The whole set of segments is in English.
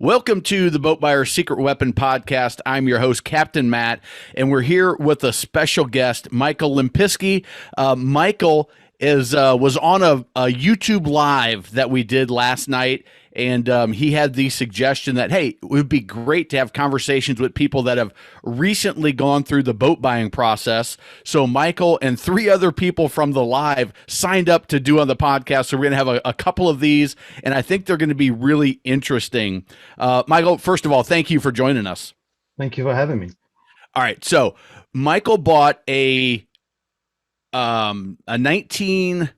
Welcome to the Boat Buyer's Secret Weapon podcast. I'm your host, Captain Matt, and we're here with a special guest, Michael Limpiski. Michael was on a YouTube live that we did last night, and he had the suggestion that, hey, it would be great to have conversations with people that have recently gone through the boat buying process. So Michael and three other people from the live signed up to do on the podcast. So we're going to have a couple of these, and I think they're going to be really interesting. Michael, first of all, thank you for joining us. Thank you for having me. All right. So Michael bought a 2019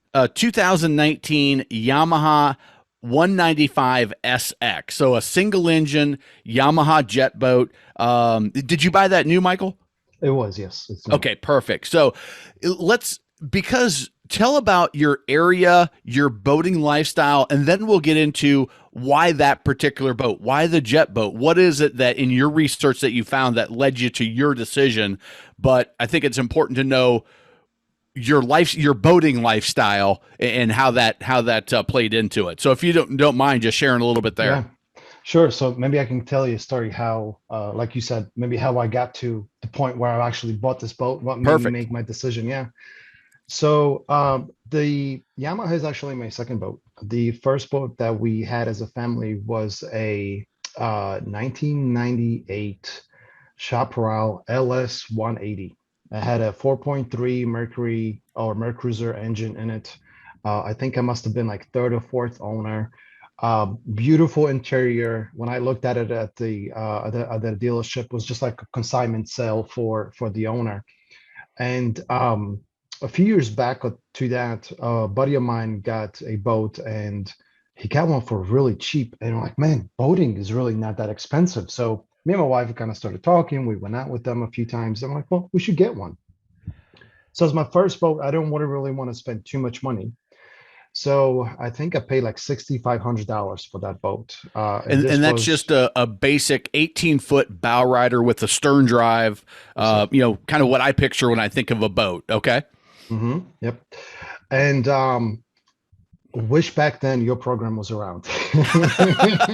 Yamaha 195 SX. So a single engine Yamaha jet boat. Did you buy that new, Michael? It was, yes. It's new. Okay, perfect. So tell about your area, your boating lifestyle, and then we'll get into why that particular boat, why the jet boat. What is it that in your research that you found that led you to your decision? But I think it's important to know your boating lifestyle and how that played into it. So if you don't mind just sharing a little bit there. Yeah, sure. So maybe I can tell you a story how, like you said, maybe how I got to the point where I actually bought this boat, what made me Perfect. make my decision. Yeah. So the Yamaha is actually my second boat. The first boat that we had as a family was a 1998 Chaparral LS 180. It had a 4.3 Mercury or Mercruiser engine in it. I think I must have been like third or fourth owner. Beautiful interior. When I looked at it at the dealership, it was just like a consignment sale for the owner. And a few years back to that, a buddy of mine got a boat and he got one for really cheap. And I'm like, man, boating is really not that expensive. So me and my wife kind of started talking. We went out with them a few times. I'm like, well, we should get one. So as my first boat, I don't really want to spend too much money. So I think I paid like $6,500 for that boat. And And this that's was just a basic 18-foot bow rider with a stern drive, kind of what I picture when I think of a boat. Okay. yep. And wish back then your program was around.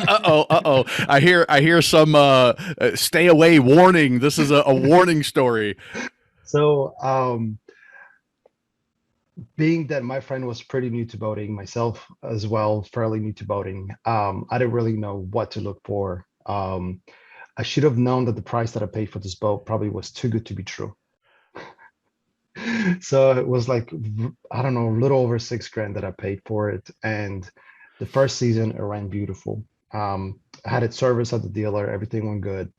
Uh-oh. I hear some stay away warning. This is a warning story. So being that my friend was pretty new to boating, myself as well, fairly new to boating, I didn't really know what to look for. I should have known that the price that I paid for this boat probably was too good to be true. So it was like, I don't know, a little over 6 grand that I paid for it. And the first season, it ran beautiful. I had it serviced at the dealer, everything went good.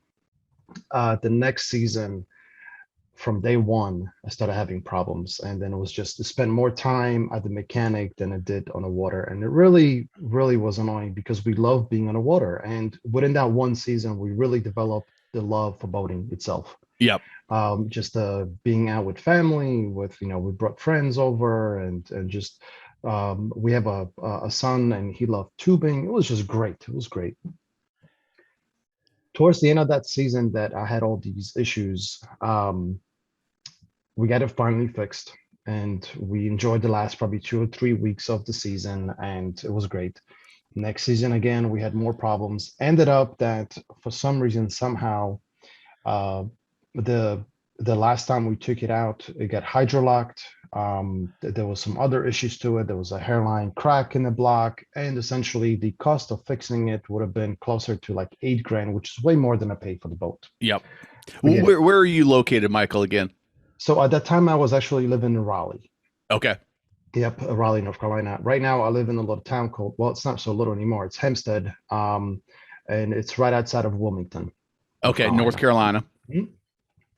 The next season, from day one, I started having problems. And then it was just to spend more time at the mechanic than it did on the water. And it really, really was annoying because we love being on the water. And within that one season, we really developed the love for boating itself. Yep. Just being out with family, we brought friends over and just we have a son and he loved tubing. It was just great. It was great. Towards the end of that season that I had all these issues, we got it finally fixed and we enjoyed the last probably 2 or 3 weeks of the season and it was great. Next season again, we had more problems. Ended up that for some reason, somehow, the the last time we took it out, it got hydrolocked. There was some other issues to it. There was a hairline crack in the block, and essentially the cost of fixing it would have been closer to like 8 grand, which is way more than I paid for the boat. Yep. Forget it. Where are you located, Michael, again? So at that time, I was actually living in Raleigh. Okay. Yep, Raleigh, North Carolina. Right now, I live in a little town called, well, it's not so little anymore. It's Hempstead, and it's right outside of Wilmington, North Okay. North Carolina. Carolina. Mhm.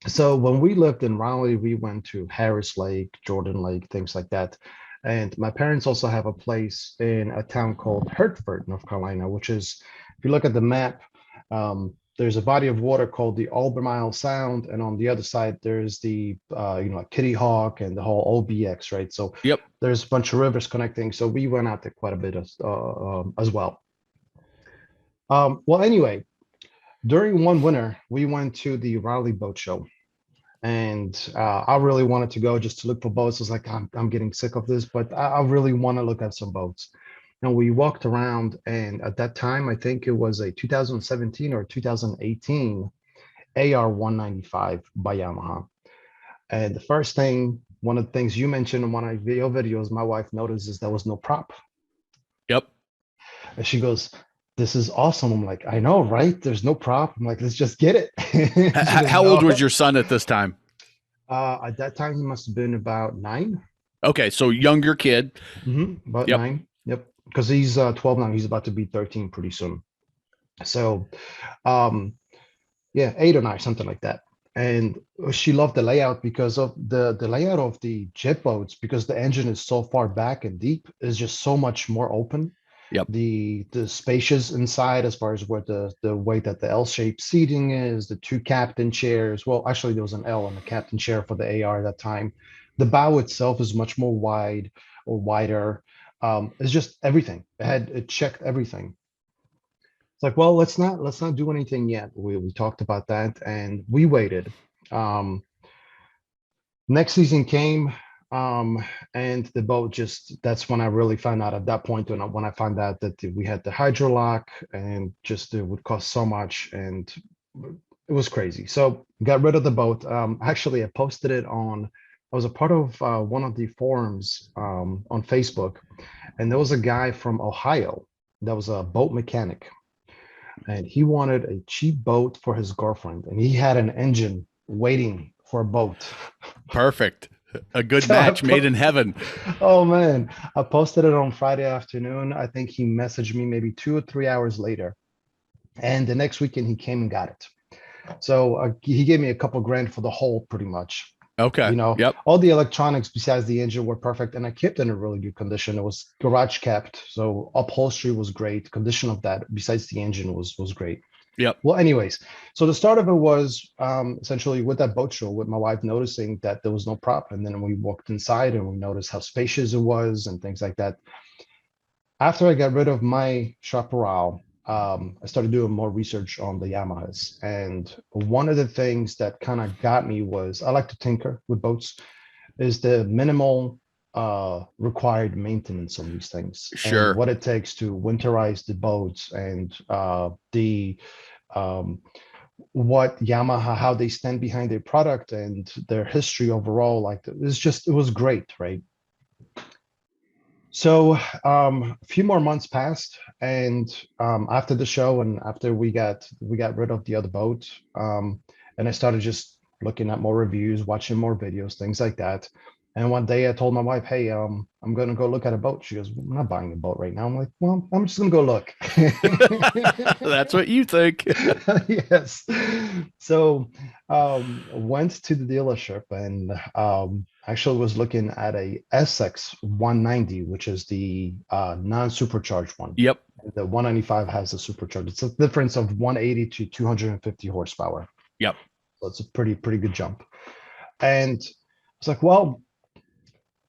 So when we lived in Raleigh, we went to Harris Lake, Jordan Lake, things like that. And my parents also have a place in a town called Hertford, North Carolina, which is, if you look at the map, there's a body of water called the Albemarle Sound, and on the other side there's the like Kitty Hawk and the whole OBX, right? So Yep. there's a bunch of rivers connecting. So we went out there quite a bit as well. Well, anyway, during one winter, we went to the Raleigh Boat Show, and I really wanted to go just to look for boats. I was like, I'm getting sick of this, but I really want to look at some boats. And we walked around, and at that time, I think it was a 2017 or 2018 AR 195 by Yamaha. And the first thing, one of the things you mentioned in one of my videos, my wife notices there was no prop. Yep. And she goes, "This is awesome." I'm like, "I know, right? There's no prop." I'm like, "Let's just get it." She goes, How old was "No." your son at this time? At that time, he must have been about 9. Okay, so younger kid. About Yep. 9. Yep. Because he's 12 now. He's about to be 13 pretty soon. So, um, yeah, 8 or 9, something like that. And she loved the layout because of the layout of the jet boats, because the engine is so far back and deep, is just so much more open. Yep. The spacious inside, as far as where the way that the L-shaped seating is, the 2 captain chairs. Well, actually, there was an L and a captain chair for the AR at that time. The bow itself is much more wide or wider. It's just everything. It checked everything. It's like, well, let's not do anything yet. We talked about that and we waited. Um, Next season came, and the boat just, that's when I really found out at that point, when I found out that we had the hydro lock, and just it would cost so much, and it was crazy. So got rid of the boat. Actually, I posted it on, I was a part of one of the forums on Facebook, and there was a guy from Ohio that was a boat mechanic, and he wanted a cheap boat for his girlfriend, and he had an engine waiting for a boat. Perfect. A good So match made in heaven. oh man, I posted it on Friday afternoon. I think he messaged me maybe 2 or 3 hours later, and the next weekend he came and got it. So he gave me a couple grand for the whole, pretty much. Okay. Yep. All the electronics besides the engine were perfect, and I kept it in a really good condition. It was garage kept, so upholstery was great. Condition of that, besides the engine, was great. Yep. Well, anyways, so the start of it was essentially with that boat show, with my wife noticing that there was no prop, and then we walked inside and we noticed how spacious it was and things like that. After I got rid of my Chaparral, I started doing more research on the Yamahas, and one of the things that kind of got me was, I like to tinker with boats, is the minimal required maintenance on these things, and Sure. what it takes to winterize the boats, and the um, what Yamaha, how they stand behind their product and their history overall. Like, it was great, right? So a few more months passed, and after the show, and after we got rid of the other boat, and I started just looking at more reviews, watching more videos, things like that. And one day I told my wife, "Hey, I'm gonna go look at a boat." She goes, "I'm not buying a boat right now." I'm like, "Well, I'm just gonna go look." That's what you think. Yes. So went to the dealership, and actually was looking at a SX 190, which is the non-supercharged one. Yep. The 195 has a supercharged. It's a difference of 180 to 250 horsepower. Yep. So it's a pretty good jump. And it's like, well,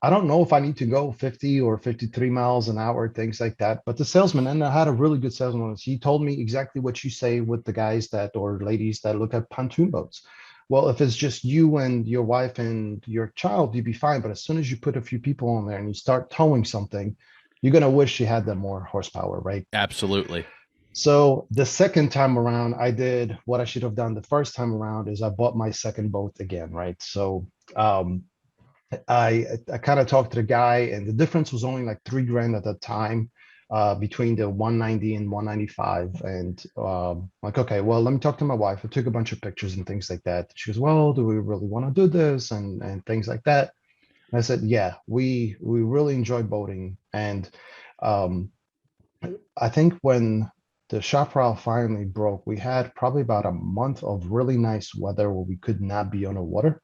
I don't know if I need to go 50 or 53 miles an hour, things like that. But the salesman, and I had a really good salesman, he told me exactly what you say with the guys that, or ladies that look at pontoon boats. Well, if it's just you and your wife and your child, you'd be fine. But as soon as you put a few people on there and you start towing something, you're going to wish you had that more horsepower, right? Absolutely. So the second time around, I did what I should have done the first time around, is I bought my second boat again, right? So I kind of talked to the guy, and the difference was only like 3 grand at that time, between the 190 and 195. And like, okay, well, let me talk to my wife. I took a bunch of pictures and things like that. She goes, "Well, do we really want to do this?" And things like that. And I said, "Yeah, we really enjoy boating." And um, I think when the chaparral finally broke, we had probably about a month of really nice weather where we could not be on the water,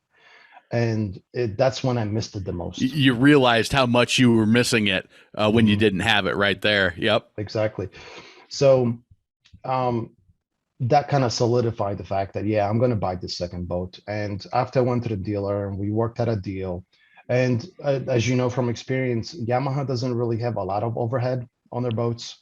and that's when I missed it the most. You realized how much you were missing it when you Mhm, didn't have it right there. Yep. exactly. So um, that kind of solidified the fact that, yeah, I'm going to buy the second boat. And after I went to the dealer and we worked out a deal, and as you know from experience, Yamaha doesn't really have a lot of overhead on their boats.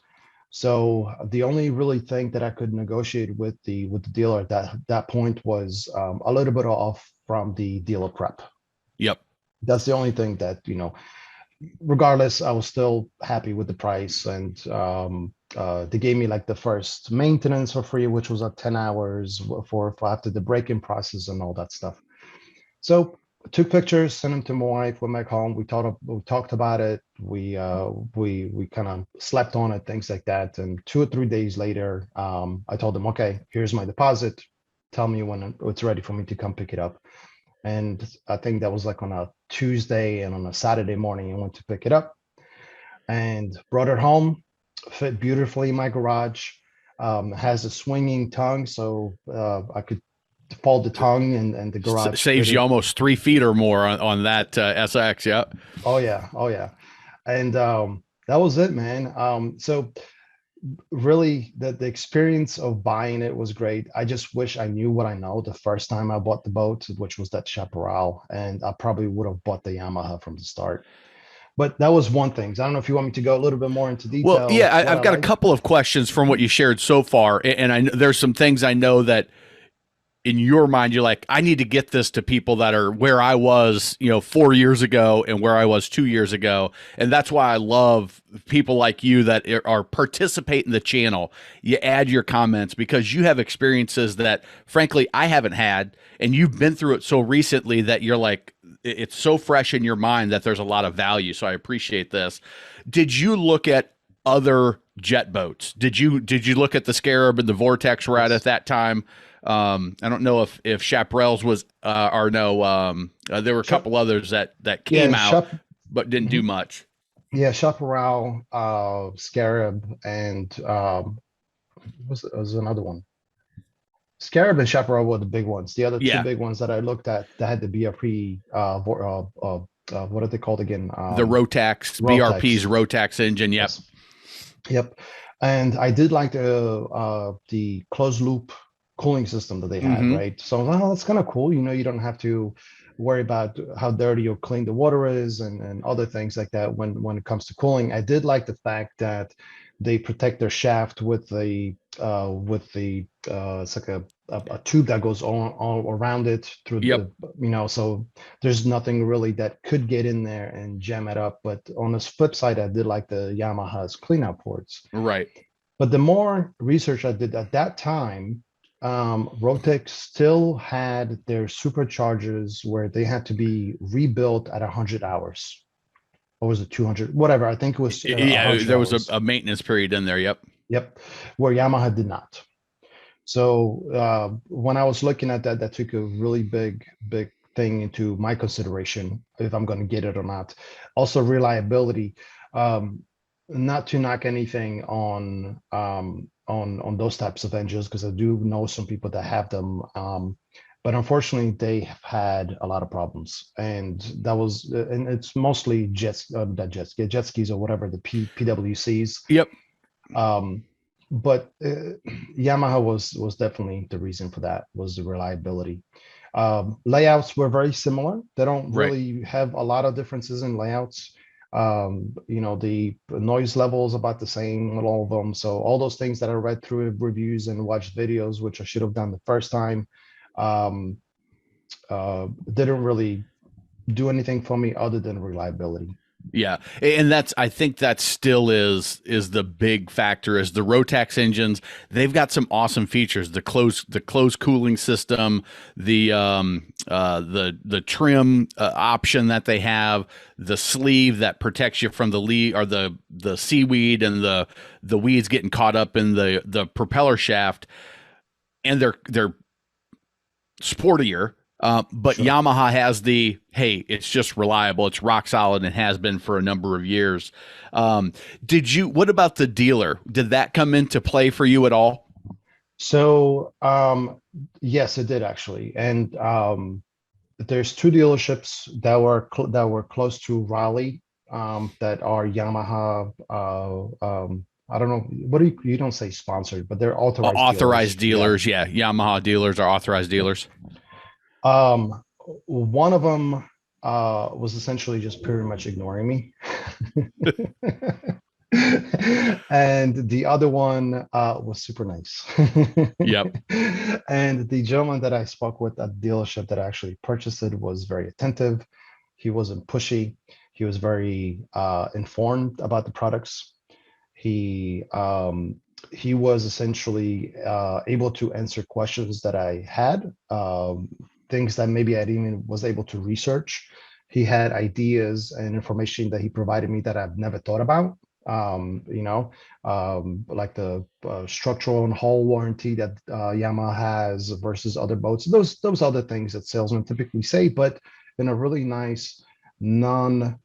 So the only really thing that I could negotiate with the dealer at that point was a little bit off from the dealer prep. Yep. That's the only thing that, regardless, I was still happy with the price, and they gave me like the first maintenance for free, which was like 10 hours for after the break-in process and all that stuff. So I took pictures, sent them to my wife, went back home. We talked about it. We kind of slept on it, things like that. And 2 or 3 days later, I told them, okay, here's my deposit. Tell me when it's ready for me to come pick it up. And I think that was like on a Tuesday, and on a Saturday morning, I went to pick it up and brought it home. Fit beautifully in my garage. Has a swinging tongue, so I could fold the tongue, and the garage Saves you fitted. almost 3 feet or more on that SX. Yeah. Oh yeah, oh yeah. And that was it, man. So really, the experience of buying it was great. I just wish I knew what I know the first time I bought the boat, which was that Chaparral, and I probably would have bought the Yamaha from the start. But that was one thing. So I don't know if you want me to go a little bit more into Well, detail yeah, what I've I got a like. couple of questions from what you shared so far, and there's some things I know that in your mind you're like, I need to get this to people that are where I was, 4 years ago and where I was 2 years ago. And that's why I love people like you that are participate in the channel. You add your comments because you have experiences that frankly I haven't had, and you've been through it so recently that you're like, it's so fresh in your mind that there's a lot of value. So I appreciate this. Did you look at other jet boats? Did you look at the Scarab and the Vortex right at Yes. that time? I don't know if Chaparral's was or no. There were a Shop, couple others that came yeah, out shop, but didn't do mhm. much. Yeah, Chaparral, Scarab, and was another one. Scarab and Chaparral were the big ones. The other two Yeah, big ones that I looked at that had the BRP, what are they called again? the Rotax BRP's Rotex. Rotax engine. Yep. Yes. Yep. And I did like the closed loop cooling system that they had, Mm-hmm. right? So oh, that's kind of cool. You don't have to worry about how dirty or clean the water is, and other things like that when it comes to cooling. I did like the fact that they protect their shaft with the it's like a tube that goes all around it through Yep. so there's nothing really that could get in there and jam it up. But on the flip side, I did like the Yamaha's cleanout ports. Right. But the more research I did at that time, Rotex still had their superchargers where they had to be rebuilt at 100 hours. Or was it 200? Whatever. I think it was Yeah, 100 there was hours. a maintenance period in there. Yep. Yep. Where Yamaha did not. So when I was looking at that, that took a really big thing into my consideration if I'm going to get it or not. Also, reliability. Um, Not to knock anything on those types of engines, because I do know some people that have them. But unfortunately, they have had a lot of problems, and and it's mostly jet skis or whatever the PWCs. Yep. Um, but Yamaha was definitely the reason for that, was the reliability. Layouts were very similar. They don't Right. really have a lot of differences in layouts. The noise level is about the same with all of them. So all those things that I read through reviews and watched videos, which I should have done the first time, um, didn't really do anything for me other than reliability. Yeah, and I think that still is the big factor is the Rotax engines. They've got some awesome features. The closed cooling system, the trim option that they have, the sleeve that protects you from the lead or the seaweed and the weeds getting caught up in the propeller shaft, and they're sportier. But Sure. Yamaha has hey, it's just reliable. It's rock solid and has been for a number of years. Um, what about the dealer? Did that come into play for you at all? So yes, it did actually, and there's two dealerships that were close to Raleigh, that are Yamaha. I don't know what you don't say sponsored, but they're authorized Authorized dealers. Yeah. dealers, yeah. Yamaha dealers are authorized Yep. dealers. Um, One of them was essentially just pretty much ignoring me. And the other one was super nice. Yep. And the gentleman that I spoke with at the dealership that actually purchased it was very attentive. He wasn't pushy. He was very informed about the products. He he was essentially able to answer questions that I had, things that maybe I didn't even was able to research. He had ideas and information that he provided me that I've never thought about. You know, like the structural and hull warranty that Yamaha has versus other boats. Those other things that salesmen typically say, but in a really nice, non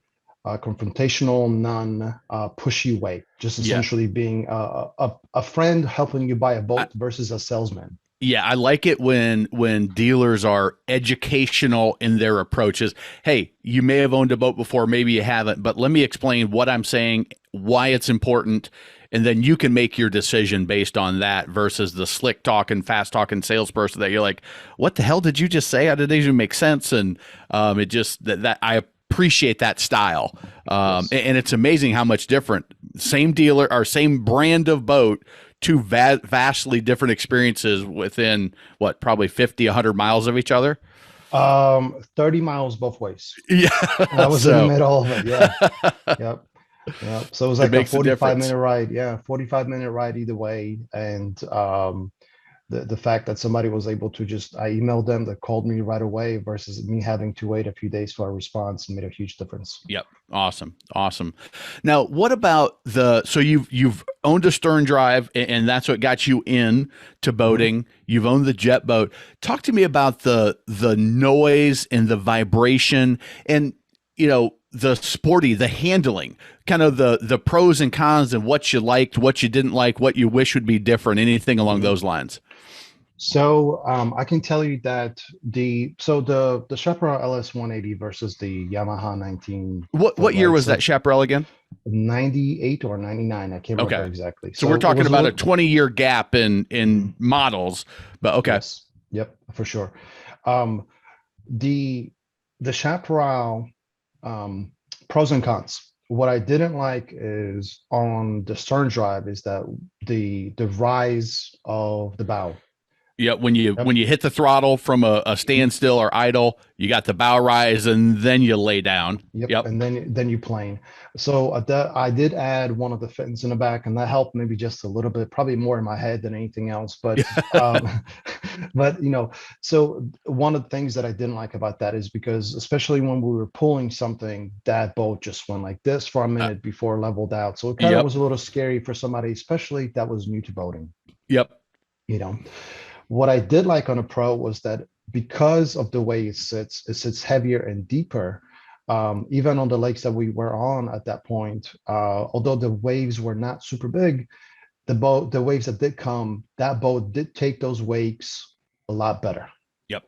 confrontational, non pushy way, just Yeah. essentially being a friend helping you buy a boat versus a salesman. Yeah, I like it when dealers are educational in their approaches. Hey, you may have owned a boat before, maybe you haven't, but let me explain what I'm saying, why it's important, and then you can make your decision based on that versus the slick talking, fast talking salesperson that you're like, what the hell did you just say? How did it even make sense? And it just that I appreciate that style. Yes. And it's amazing how much different. Same dealer or same brand of boat, two vastly different experiences within what, probably 50, 100 miles of each other. 30 miles both ways. Yeah. And I was in the So middle of it. Yeah. Yep. Yep. So it was it like a makes a 45 difference. minute ride. Yeah. 45-minute ride either way. And the fact that somebody was able to just, I emailed them, that called me right away versus me having to wait a few days for a response made a huge difference. Yep. Awesome. Awesome. Now, what about so you've owned a stern drive and that's what got you in to Mhm. boating. You've owned the jet boat. Talk to me about the noise and the vibration and the handling, kind of the pros and cons and what you liked, what you didn't like, what you wish would be different, anything along Mhm. those lines. So I can tell you that the Chaparral LS 180 versus the Yamaha 19 What foot year right, was that so Chaparral again? 98 or 99, I can't remember Okay. exactly. So we're So it talking was a about a little. 20-year gap in Mhm. models, but okay. Yes, yep, for sure. Um, the the Chaparral, um, pros and cons. What I didn't like is on the stern drive is that the rise of the bow. Yeah, when you Yep. hit the throttle from a Mhm. standstill or idle, you got the bow rise and then you lay down. Yep, Yep. and then you plane. So that I did add one of the fins in the back, and that helped maybe just a little bit, probably more in my head than anything else. But but so one of the things that I didn't like about that is because especially when we were pulling something, that boat just went like this for a Uh, minute before it leveled out. So it kind of yep. was a little scary for somebody, especially that was new to boating. Yep. You know, what I did like on a Pro was that because of the way it sits heavier and deeper. Even on the lakes that we were on at that point, although the waves were not super big, the waves that did come, that boat did take those wakes a lot better. Yep.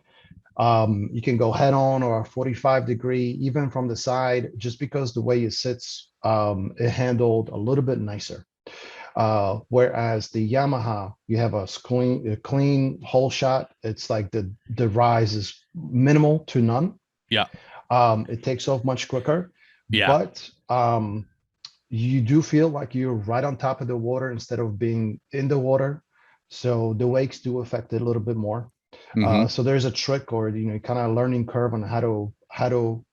You can go head on or a 45-degree, even from the side, just because the way it sits, it handled a little bit nicer. Whereas the Yamaha, you have a clean whole shot. It's like the rise is minimal to none. Yeah. It takes off much quicker, Yeah. but you do feel like you're right on top of the water instead of being in the water. So the wakes do affect it a little bit more. Mm-hmm. So there's a trick or kind of learning curve on how to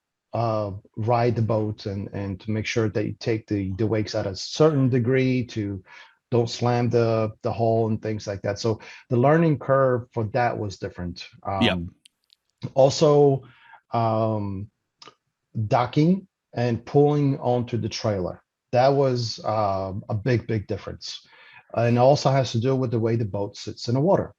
ride the boat and to make sure that you take the wakes at a certain degree to don't slam the hull and things like that. So the learning curve for that was different. Yep. Also, um, docking and pulling onto the trailer. That was a big difference. And it also has to do with the way the boat sits in the water.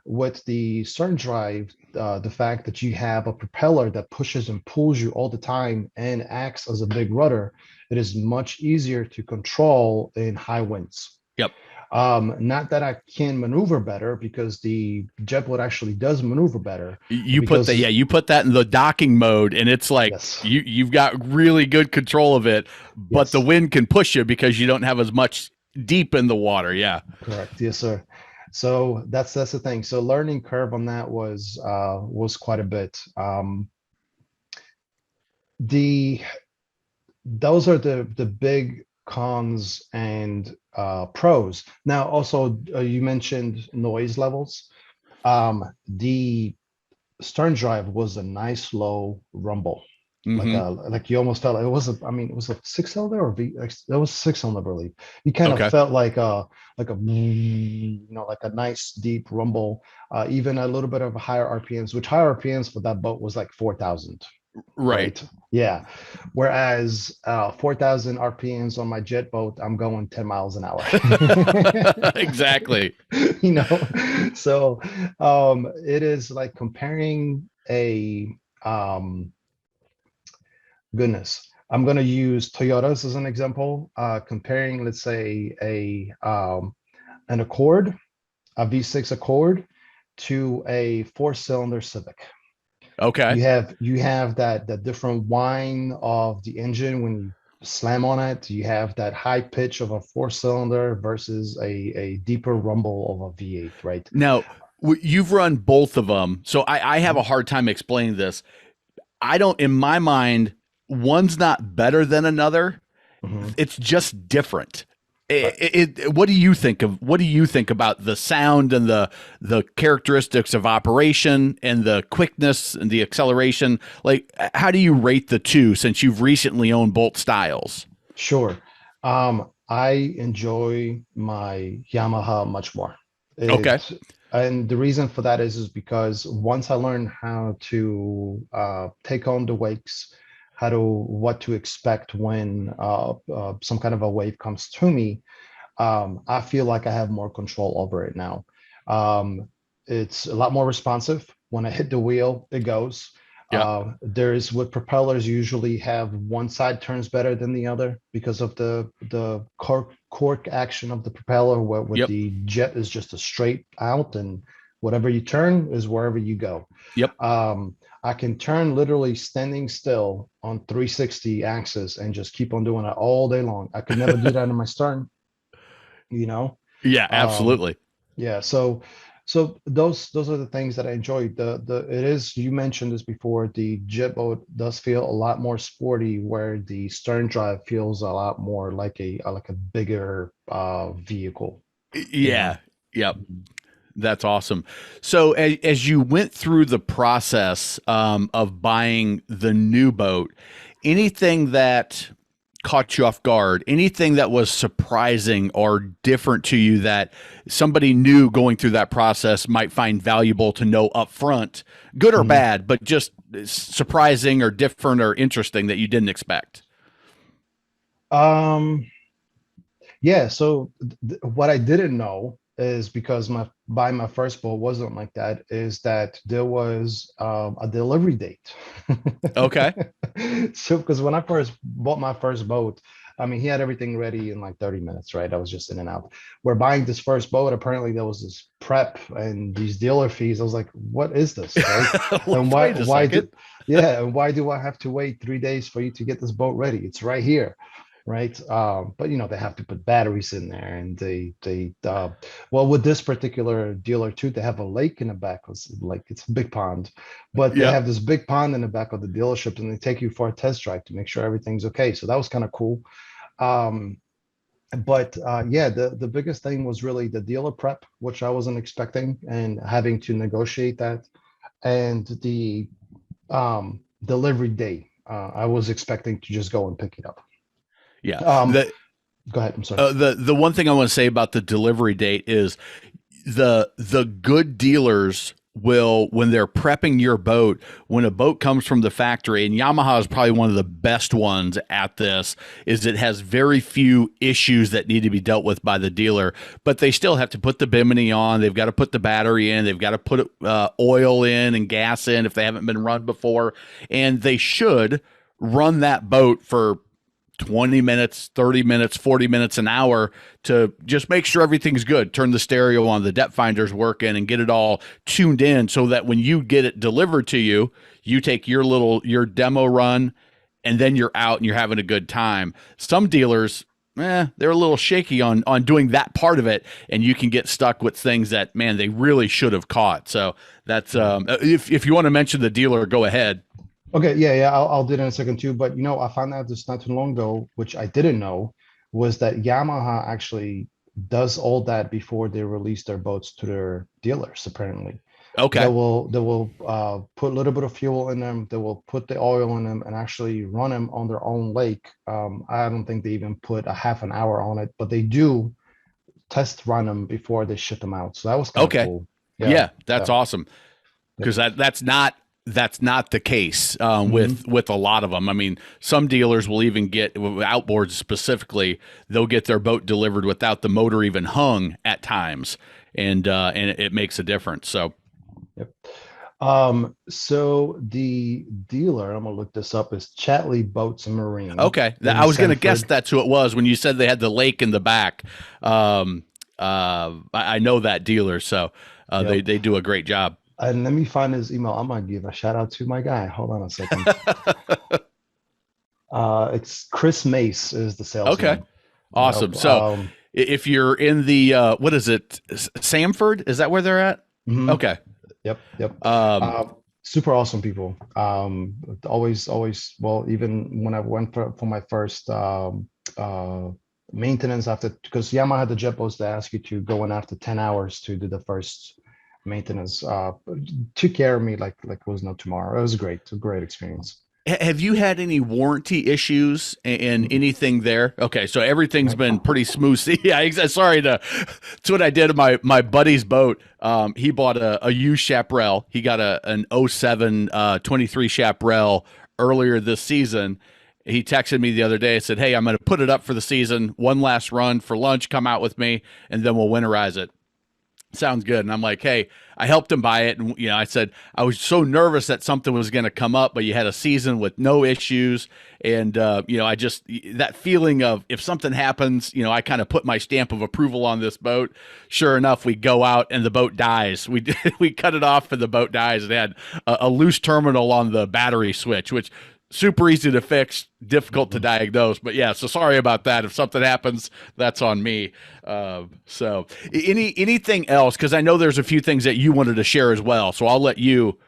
With the stern drive, the fact that you have a propeller that pushes and pulls you all the time and acts as a big rudder, it is much easier to control in high winds. Yep. Not that I can maneuver better because the jetboat actually does maneuver better You put that, yeah, because you put that in the docking mode and it's like yes, you've got really good control of it, but the yes, wind can push you because you don't have as much deep in the water. Yeah. correct, yes, sir. So that's the thing. So learning curve on that was quite a bit. The Those are the big cons and pros. Now, also you mentioned noise levels. The stern drive was a nice low rumble. Mm-hmm. Like you almost felt like it was a, I mean, it was a six cylinder or V, like, that was six cylinder, I believe. You kind of Okay. felt like a, like a nice deep rumble, even a little bit of higher RPMs, which higher RPMs for that boat was like 4,000, Right. right? Yeah. Whereas 4,000 RPMs on my jet boat, I'm going 10 miles an hour. Exactly. You know, so it is like comparing a goodness. I'm going to use Toyotas as an example, comparing, let's say, an Accord, a V6 Accord, to a four-cylinder Civic. Okay. You have that different whine of the engine when you slam on it. You have that high pitch of a four-cylinder versus a deeper rumble of a V8, right? Now, you've run both of them, so I have a Mhm, hard time explaining this. I don't, in my mind, one's not better than another. mhm. It's just different. Right. What do you think of? What do you think about the sound and the characteristics of operation and the quickness and the acceleration? Like, how do you rate the two since you've recently owned both styles? Sure. I enjoy my Yamaha much more. Okay. It and the reason for that is because once I learned how to take on the wakes, how to what to expect when some kind of a wave comes to me, I feel like I have more control over it now. It's a lot more responsive. When I hit the wheel, it goes. Yeah. There's with propellers usually have one side turns better than the other because of the cork action of the propeller, where with Yep. the jet is just a straight out, and whatever you turn is wherever you go. Yep. I can turn literally standing still on 360 axis and just keep on doing it all day long. I could never do that in my stern, you know. Yeah. um Absolutely. yeah, so those are the things that I enjoy. The it is, you mentioned this before, the jet boat does feel a lot more sporty, where the stern drive feels a lot more like a bigger vehicle, you know. Yeah. Yep. That's awesome. So, as you went through the process of buying the new boat, anything that caught you off guard, anything that was surprising or different to you that somebody new going through that process might find valuable to know up front, good or Mhm. bad, but just surprising or different or interesting that you didn't expect? um Yeah, so what I didn't know is, because my buying my first boat wasn't like that, is that there was a delivery date. Okay. So, because when I first bought my first boat, I mean, he had everything ready in like 30 minutes, right? I was just in and out. We're buying this first boat. Apparently, there was this prep and these dealer fees. I was like, what is this, right? And Wait a second. yeah, and why do I have to wait 3 days for you to get this boat ready? It's right here, right? But they have to put batteries in there, and well, with this particular dealer too, they have a lake in the back. It's like it's a big pond, but they Yep. have this big pond in the back of the dealership, and they take you for a test drive to make sure everything's okay. So that was kind of cool. Um, but yeah, the biggest thing was really the dealer prep, which I wasn't expecting, and having to negotiate that, and the delivery date. I was expecting to just go and pick it up. Yeah. Um, The Go ahead. I'm sorry. the one thing I want to say about the delivery date is the good dealers will, when they're prepping your boat, when a boat comes from the factory, and Yamaha is probably one of the best ones at this, is it has very few issues that need to be dealt with by the dealer, but they still have to put the bimini on, they've got to put the battery in, they've got to put oil in and gas in if they haven't been run before, and they should run that boat for 20 minutes, 30 minutes, 40 minutes, an hour to just make sure everything's good. Turn the stereo on, the depth finder's working, and get it all tuned in so that when you get it delivered to you, you take your demo run and then you're out and you're having a good time. Some dealers, they're a little shaky on doing that part of it, and you can get stuck with things that, man, they really should have caught. So that's if you want to mention the dealer, go ahead. Okay, yeah, yeah, I'll do that in a second too. But I found out this not too long ago, which I didn't know, was that Yamaha actually does all that before they release their boats to their dealers, apparently. Okay. They will put a little bit of fuel in them. They will put the oil in them and actually run them on their own lake. I don't think they even put a half an hour on it, but they do test run them before they ship them out. So that was kind of Okay. cool. Yeah, Yeah, that's yeah, awesome. yep. Because that's not the case Hmm. with a lot of them. I mean, some dealers will even get outboards specifically. They'll get their boat delivered without the motor even hung at times, and it makes a difference. So Yep. So the dealer, I'm gonna look this up, is Chatley Boats and Marine okay, in I was going to guess Sanford. that's who it was when you said they had the lake in the back. I know that dealer, so Yep. they do a great job. And let me find his email. I'm gonna give a shout out to my guy. Hold on a second. It's Chris Mace is the Okay, salesman. awesome. Yep. So if you're in the what is it, Samford? Is that where they're at? Mhm. Okay. Yep. Yep. Um, Uh, Super awesome people. Always, well, even when I went for my first uh, maintenance after, because Yamaha had the jet boats, they ask you to go in after 10 hours to do the first maintenance. Took care of me like it was no tomorrow. It was great. It was a great experience. have you had any warranty issues and Mm, anything there? Okay, so everything's no. been pretty smooth. See, yeah, sorry to. That's what I did to my buddy's boat. He bought a U Chaparral. He got an '07 23 Chaparral earlier this season. He texted me the other day and said, "Hey, I'm going to put it up for the season. One last run for lunch. Come out with me, and then we'll winterize it." Sounds good. And I'm like, hey, I helped him buy it. And, I said, I was so nervous that something was going to come up, but you had a season with no issues. And, I just, that feeling of if something happens, I kind of put my stamp of approval on this boat. Sure enough, we go out and the boat dies. We cut it off and the boat dies. It had a loose terminal on the battery switch, which super easy to fix, difficult to Mhm. diagnose. But yeah, so sorry about that. If something happens, that's on me. So anything else? Because I know there's a few things that you wanted to share as well. So I'll let you.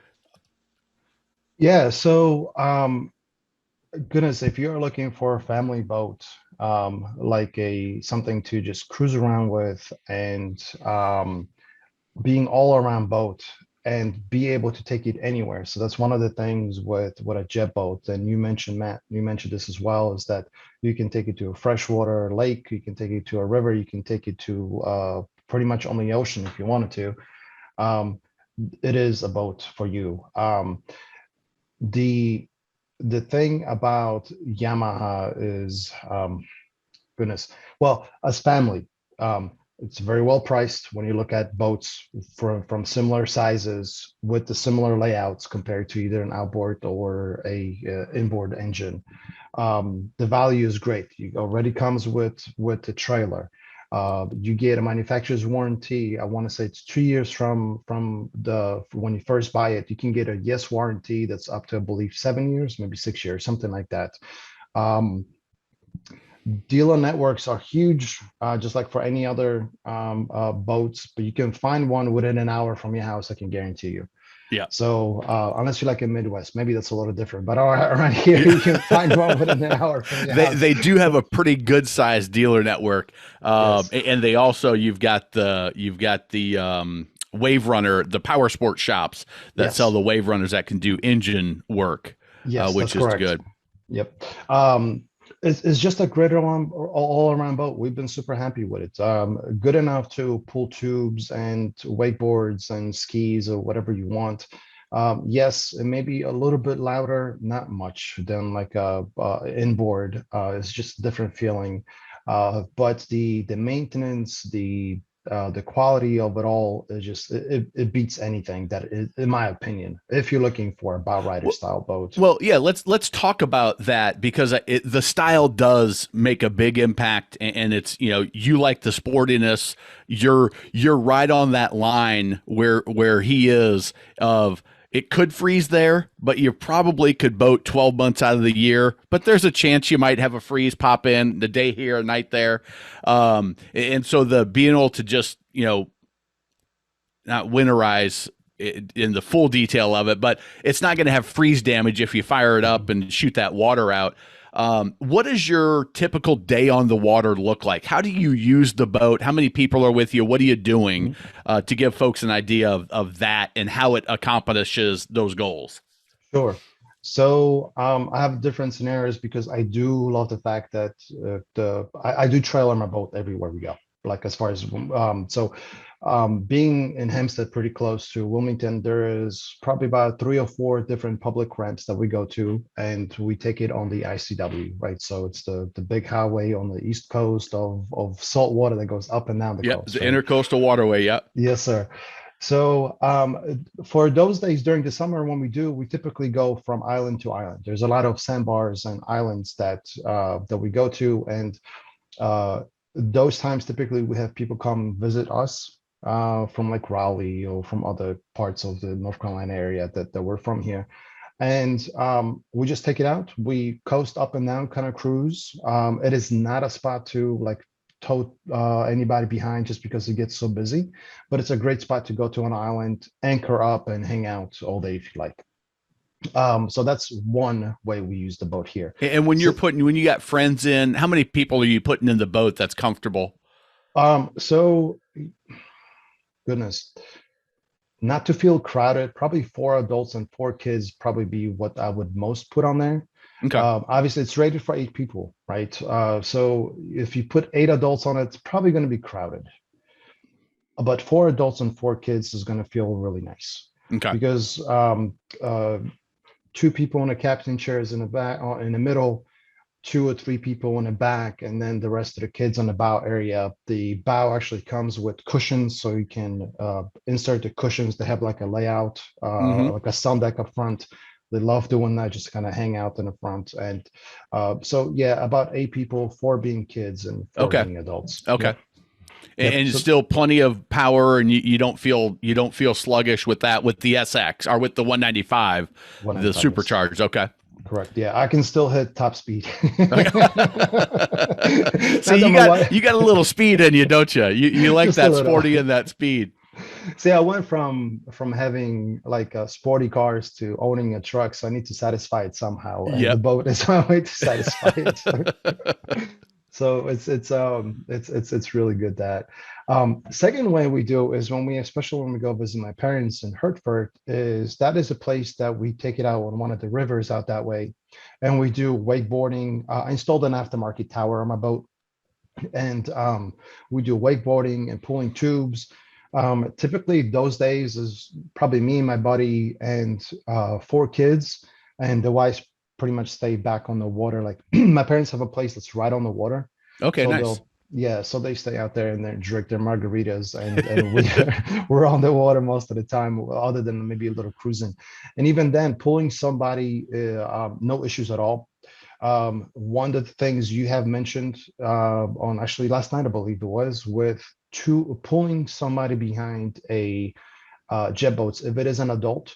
Yeah. So, goodness, if you're looking for a family boat, like a something to just cruise around with and being all around boat and be able to take it anywhere. So that's one of the things with a jet boat. And you mentioned, Matt, you mentioned this as well, is that you can take it to a freshwater lake, you can take it to a river, you can take it to pretty much on the ocean if you wanted to. Um, it is a boat for you. The the thing about Yamaha is goodness. Well, as family, it's very well priced when you look at boats from similar sizes with the similar layouts compared to either an outboard or a inboard engine. The value is great. You already comes with the trailer. You get a manufacturer's warranty. I want to say it's 2 years from the when you first buy it. You can get a yes warranty that's up to I believe 7 years, maybe 6 years, something like that. Um, Dealer networks are huge, just like for any other boats, but you can find one within an hour from your house, I can guarantee you. Yeah. So unless you're like in Midwest, maybe that's a little different, but around here, you can find one within an hour from your house. They do have a pretty good sized dealer network, Yes, and they also you've got the Wave Runner, the power sport shops that sell yes, the Wave Runners that can do engine work, yes, that's which is correct. good. Yep. It's just a great all around boat. We've been super happy with it. Good enough to pull tubes and wakeboards and skis or whatever you want. Yes, it may be a little bit louder, not much than like a inboard. It's just a different feeling. But the maintenance, the quality of it all is just it beats anything that is, in my opinion, if you're looking for a bow rider Well, style boat. well, yeah. Let's talk about that because the style does make a big impact, and it's you like the sportiness. You're right on that line where he is of. It could freeze there, but you probably could boat 12 months out of the year. But there's a chance you might have a freeze pop in the day here, a night there, and so the being able to just not winterize in the full detail of it, but it's not going to have freeze damage if you fire it up Mhm. and shoot that water out. What does your typical day on the water look like? How do you use the boat? How many people are with you? What are you doing Mhm. to give folks an idea of that and how it accomplishes those goals? Sure. So I have different scenarios because I do love the fact that I do trailer my boat everywhere we go. Like as far as being in Hempstead, pretty close to Wilmington, there is probably about three or four different public ramps that we go to, and we take it on the ICW, right? So it's the big highway on the east coast of salt water that goes up and down the Yep, coast, the right? intercoastal waterway. Yep. Yes, sir. So for those days during the summer, when we do, we typically go from island to island. There's a lot of sandbars and islands that we go to, and uh, those times typically we have people come visit us from like Raleigh or from other parts of the North Carolina area that we're from here. And we just take it out. We coast up and down, kind of cruise. It is not a spot to like tow anybody behind just because it gets so busy, but it's a great spot to go to an island, anchor up, and hang out all day if you like. So that's one way we use the boat here. And when So, when you got friends in, how many people are you putting in the boat that's comfortable? so goodness, not to feel crowded, probably four adults and four kids probably be what I would most put on there. Okay. Obviously, it's rated for eight people, right? So if you put eight adults on it, it's probably going to be crowded. But four adults and four kids is going to feel really nice Okay. because two people in a captain chairs in the back, in the middle, two or three people in the back, and then the rest of the kids on the bow area. The bow actually comes with cushions, so you can insert the cushions. They have like a layout, Hmm. like a sun deck up front. They love doing that, just kind of hang out in the front. And so, yeah, about eight people, four being kids and four Okay. being adults. Okay. Yep, yep. And it's So still plenty of power, and you don't feel sluggish with that with the SX or with the 195, the 195, yes. supercharged. Okay. Correct. Yeah, I can still hit top speed. Okay. Not See, that my wife, you got a little speed in you, don't you? You like just a that little. sporty and that speed. See, I went from having like sporty cars to owning a truck, so I need to satisfy it somehow, and the Yep. boat is my way to satisfy it. So it's really good that. Second way we do is when we, especially when we go visit my parents in Hertford, is that is a place that we take it out on one of the rivers out that way, and we do wakeboarding. I installed an aftermarket tower on my boat, and we do wakeboarding and pulling tubes. Typically, those days is probably me and my buddy and four kids, and the wives pretty much stay back on the water. Like my parents have a place that's right on the water, Okay, so nice. they'll yeah, so they stay out there and they drink their margaritas, and we're on the water most of the time, other than maybe a little cruising, and even then, pulling somebody, no issues at all. One of the things you have mentioned on actually last night, I believe it was, with two pulling somebody behind a jet boats. If it is an adult,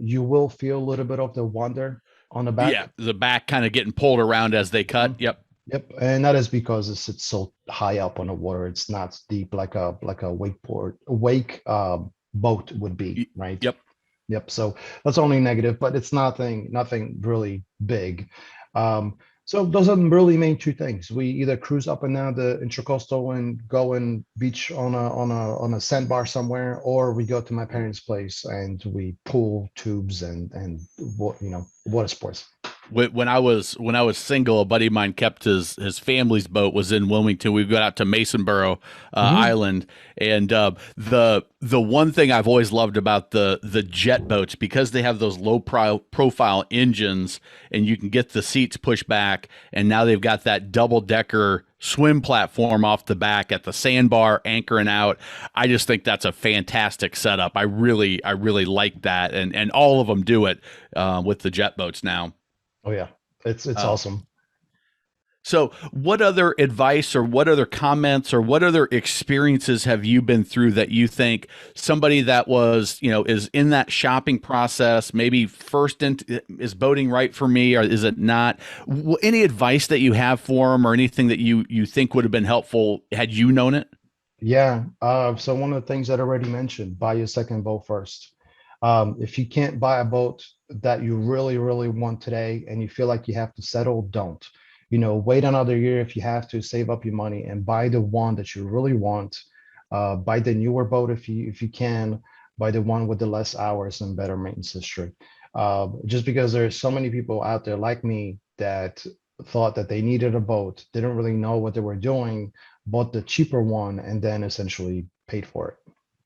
you will feel a little bit of the wander on the Yeah, back. the back kind of getting pulled around as they cut. Mhm. Yep. Yep, and that is because it's so high up on the water. It's not deep like a wake boat would be, right? Yep. Yep. So that's only negative, but it's nothing really big. So those are really main two things. We either cruise up and down the intracoastal and go and beach on a sandbar somewhere, or we go to my parents' place and we pull tubes and water sports. When I was single, a buddy of mine kept his family's boat was in Wilmington. We got out to Masonboro Hmm. Island, and the one thing I've always loved about the jet boats, because they have those profile engines, and you can get the seats pushed back, and now they've got that double decker swim platform off the back at the sandbar anchoring out. I just think that's a fantastic setup. I really like that, and all of them do it with the jet boats now. Oh yeah, it's Uh, awesome. so, what other advice or what other comments or what other experiences have you been through that you think somebody that was, is in that shopping process, maybe first into is boating right for me or is it not? Any advice that you have for them or anything that you think would have been helpful had you known it? Yeah. So one of the things that I already mentioned, buy your second boat first. If you can't buy a boat that you really, really want today and you feel like you have to settle, don't. Wait another year if you have to, save up your money and buy the one that you really want. Buy the newer boat if you can, buy the one with the less hours and better maintenance history. Just because there's so many people out there like me that thought that they needed a boat, didn't really know what they were doing, bought the cheaper one, and then essentially paid for it.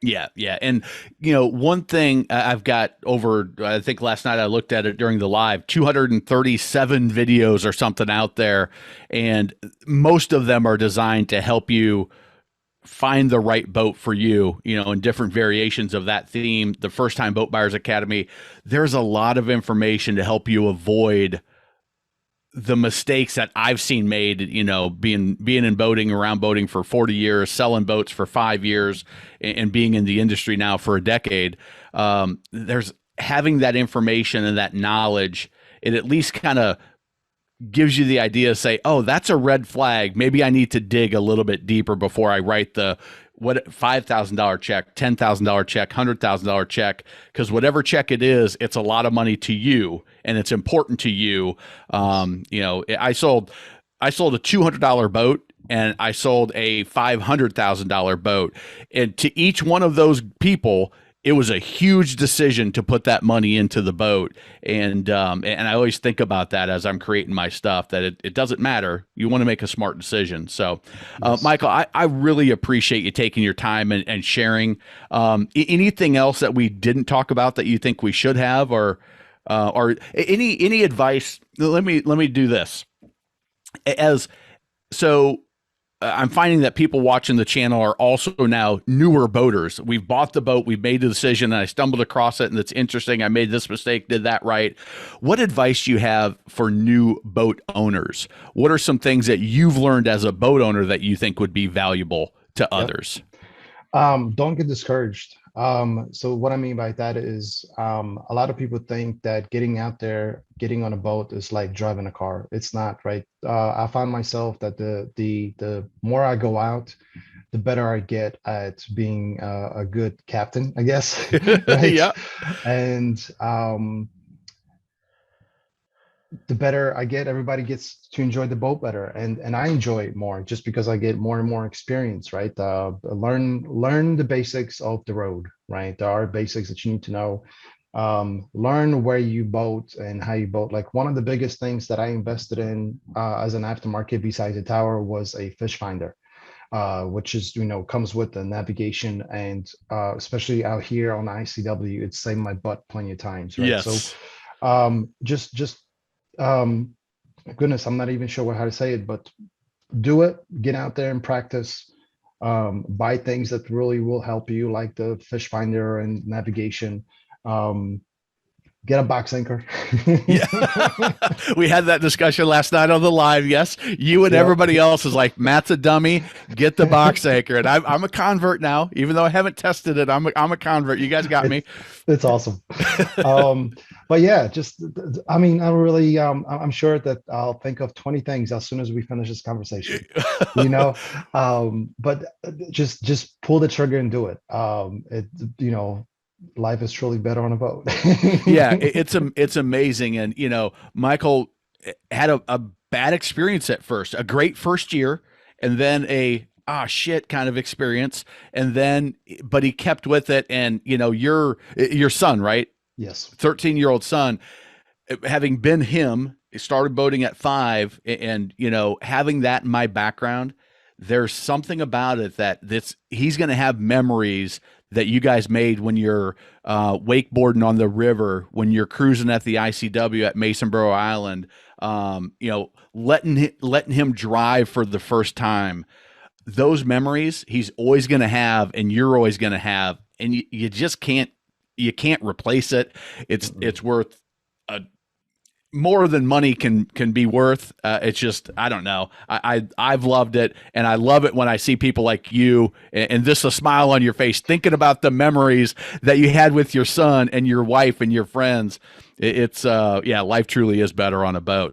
Yeah, yeah. And, one thing I've got over, I think last night I looked at it during the live, 237 videos or something out there. And most of them are designed to help you find the right boat for you, in different variations of that theme. The First Time Boat Buyers Academy, there's a lot of information to help you avoid the mistakes that I've seen made, being in boating, around boating for 40 years, selling boats for 5 years, and being in the industry now for a decade. There's having that information and that knowledge. It at least kind of gives you the idea to say, oh, that's a red flag. Maybe I need to dig a little bit deeper before I write the $5,000 check, $10,000 check, $100,000 check, because whatever check it is, it's a lot of money to you and it's important to you. I sold a $200 boat and I sold a $500,000 boat, and to each one of those people, it was a huge decision to put that money into the boat. And I always think about that as I'm creating my stuff, that it doesn't matter. You want to make a smart decision. So, Yes. Michael, I really appreciate you taking your time and sharing. Anything else that we didn't talk about that you think we should have, or any advice? Let me do this. As so I'm finding that people watching the channel are also now newer boaters. We've bought the boat, we've made the decision, and I stumbled across it, and it's interesting. I made this mistake, did that right. What advice do you have for new boat owners? What are some things that you've learned as a boat owner that you think would be valuable to Yep. others? Don't get discouraged. So what I mean by that is, a lot of people think that getting out there, getting on a boat is like driving a car. It's not, right? I found myself that the more I go out, the better I get at being a good captain, I guess, right? Yeah. And the better I get, everybody gets to enjoy the boat better, and I enjoy it more just because I get more and more experience, right? Learn the basics of the road, right? There are basics that you need to know. Learn where you boat and how you boat. Like one of the biggest things that I invested in as an aftermarket besides the tower was a fish finder, which is comes with the navigation, and especially out here on ICW, it's saved my butt plenty of times, right? So Yes. just um goodness, I'm not even sure how to say it, but do it, get out there and practice. Buy things that really will help you, like the fish finder and navigation. um get a box anchor. Yeah. We had that discussion last night on the live. Yes. You and Yeah. everybody else is like, Matt's a dummy. Get the box anchor. And I'm a convert now, even though I haven't tested it. I'm a convert. You guys got me. It's awesome. But yeah, just I mean, I really I'm sure that I'll think of 20 things as soon as we finish this conversation, you know. But just pull the trigger and do it. You know, life is truly better on a boat. Yeah, it's amazing. And Michael had a bad experience at first, a great first year, and then a ah shit kind of experience, and then but he kept with it. And your son, right? Yes. 13-year-old son, having been him, started boating at 5, and having that in my background, there's something about it that he's going to have memories that you guys made when you're wakeboarding on the river, when you're cruising at the ICW at Masonboro Island, letting him drive for the first time. Those memories he's always going to have, and you're always going to have, and you just can't replace it. It's worth more than money can be worth. It's just, I don't know. I've loved it, and I love it when I see people like you and just a smile on your face thinking about the memories that you had with your son and your wife and your friends. It's yeah, life truly is better on a boat.